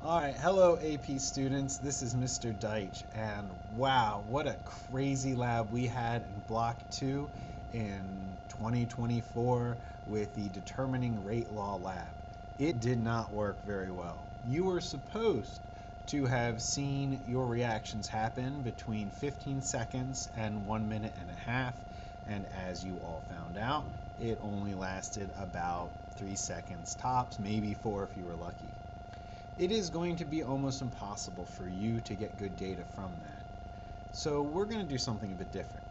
Alright, hello AP students, this is Mr. Deitch, and wow, what a crazy lab we had in Block 2 in 2024 with the Determining Rate Law Lab. It did not work very well. You were supposed to have seen your reactions happen between 15 seconds and 1 minute and a half, and as you all found out, it only lasted about 3 seconds tops, maybe 4 if you were lucky. It is going to be almost impossible for you to get good data from that. So we're going to do something a bit different.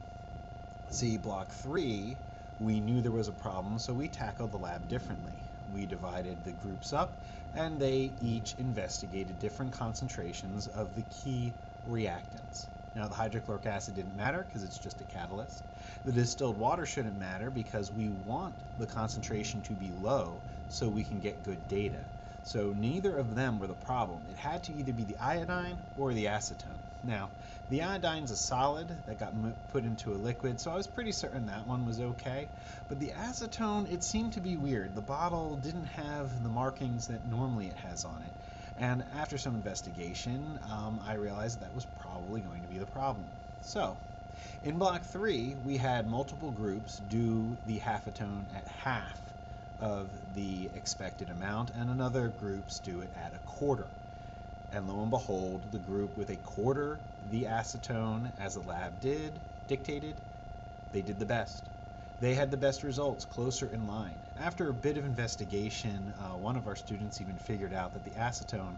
See, block 3, we knew there was a problem, so we tackled the lab differently. We divided the groups up, and they each investigated different concentrations of the key reactants. Now, the hydrochloric acid didn't matter because it's just a catalyst. The distilled water shouldn't matter because we want the concentration to be low so we can get good data. So neither of them were the problem. It had to either be the iodine or the acetone. Now, the iodine's a solid that got put into a liquid, so I was pretty certain that one was okay. But the acetone, it seemed to be weird. The bottle didn't have the markings that normally it has on it. And after some investigation, I realized that was probably going to be the problem. So, in block 3, we had multiple groups do the halfatone at half of the expected amount, and another groups do it at a quarter. And lo and behold, the group with a quarter the acetone, as the lab dictated, they did the best. They had the best results, closer in line. After a bit of investigation, one of our students even figured out that the acetone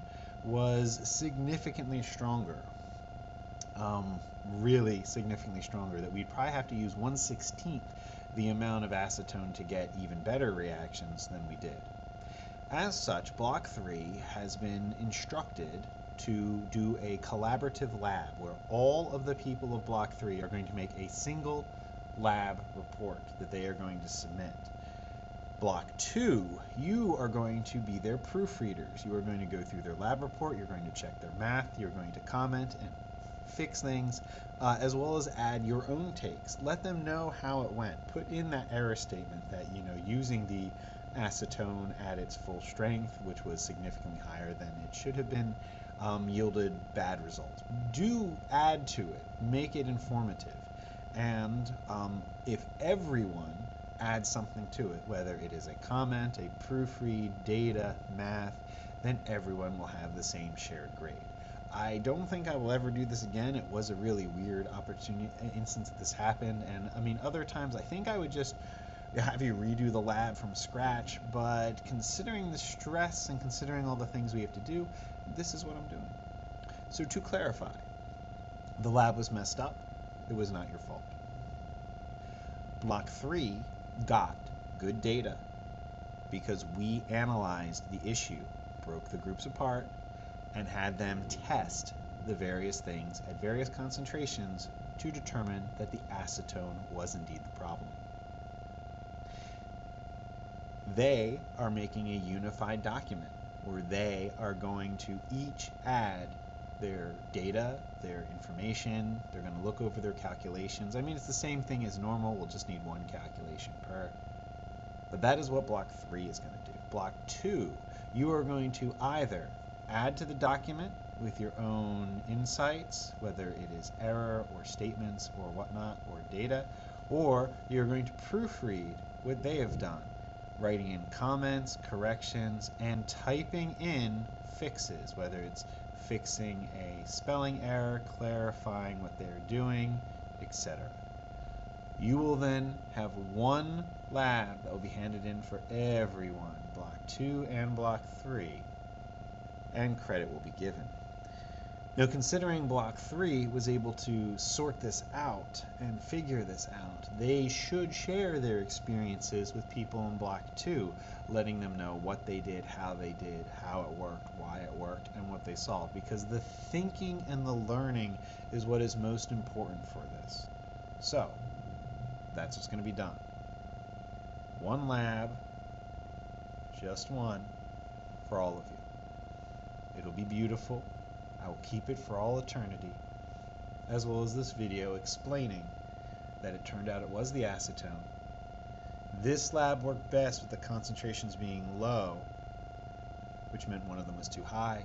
was significantly stronger. Really significantly stronger, that we'd probably have to use 1/16 the amount of acetone to get even better reactions than we did. As such, Block 3 has been instructed to do a collaborative lab where all of the people of Block 3 are going to make a single lab report that they are going to submit. Block 2, you are going to be their proofreaders. You are going to go through their lab report, you're going to check their math, you're going to comment and fix things, as well as add your own takes. Let them know how it went. Put in that error statement that, using the acetone at its full strength, which was significantly higher than it should have been, yielded bad results. Do add to it. Make it informative. And if everyone adds something to it, whether it is a comment, a proofread, data, math, then everyone will have the same shared grade. I don't think I will ever do this again. It was a really weird instance that this happened, and I mean, other times I think I would just have you redo the lab from scratch, but considering the stress and considering all the things we have to do, this is what I'm doing. So to clarify, the lab was messed up. It was not your fault. Block 3 got good data because we analyzed the issue, broke the groups apart, and had them test the various things at various concentrations to determine that the acetone was indeed the problem. They are making a unified document where they are going to each add their data, their information, they're going to look over their calculations. I mean, it's the same thing as normal, we'll just need one calculation per. But that is what Block 3 is going to do. Block 2, you are going to either add to the document with your own insights, whether it is error or statements or whatnot or data, or you're going to proofread what they have done, writing in comments, corrections, and typing in fixes, whether it's fixing a spelling error, clarifying what they're doing, etc. You will then have one lab that will be handed in for everyone, Block 2 and Block 3, and credit will be given. Now, considering Block 3 was able to sort this out and figure this out, they should share their experiences with people in Block 2, letting them know what they did, how it worked, why it worked, and what they saw, because the thinking and the learning is what is most important for this. So, that's what's going to be done. One lab, just one, for all of you. It'll be beautiful. I will keep it for all eternity, as well as this video explaining that it turned out it was the acetone. This lab worked best with the concentrations being low, which meant one of them was too high,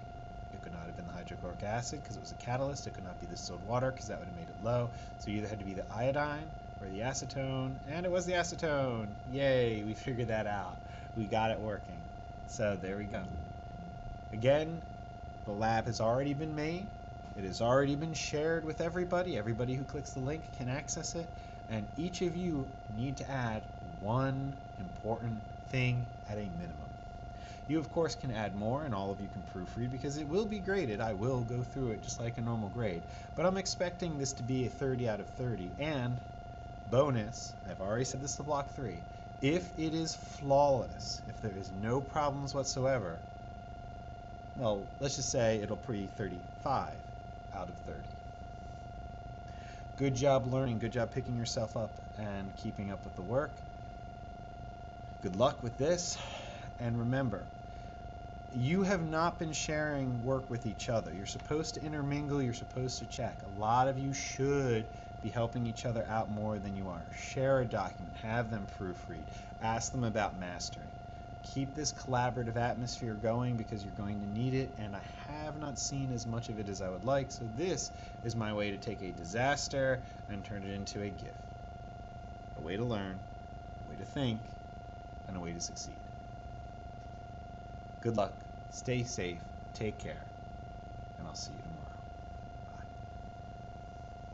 It could not have been the hydrochloric acid because it was a catalyst. It could not be the distilled water because that would have made it low. So you either had to be the iodine or the acetone, and it was the acetone. Yay, we figured that out. We got it working. So there we go. Again, the lab has already been made. It has already been shared with everybody. Everybody who clicks the link can access it. And each of you need to add one important thing at a minimum. You, of course, can add more, and all of you can proofread because it will be graded. I will go through it just like a normal grade. But I'm expecting this to be a 30 out of 30. And bonus, I've already said this to block 3, if it is flawless, if there is no problems whatsoever, well, let's just say it'll be 35 out of 30. Good job learning, good job picking yourself up and keeping up with the work. Good luck with this, and remember, you have not been sharing work with each other. You're supposed to intermingle, you're supposed to check. A lot of you should be helping each other out more than you are. Share a document, have them proofread, ask them about mastering. Keep this collaborative atmosphere going because you're going to need it, and I have not seen as much of it as I would like, so this is my way to take a disaster and turn it into a gift. A way to learn, a way to think, and a way to succeed. Good luck, stay safe, take care, and I'll see you tomorrow.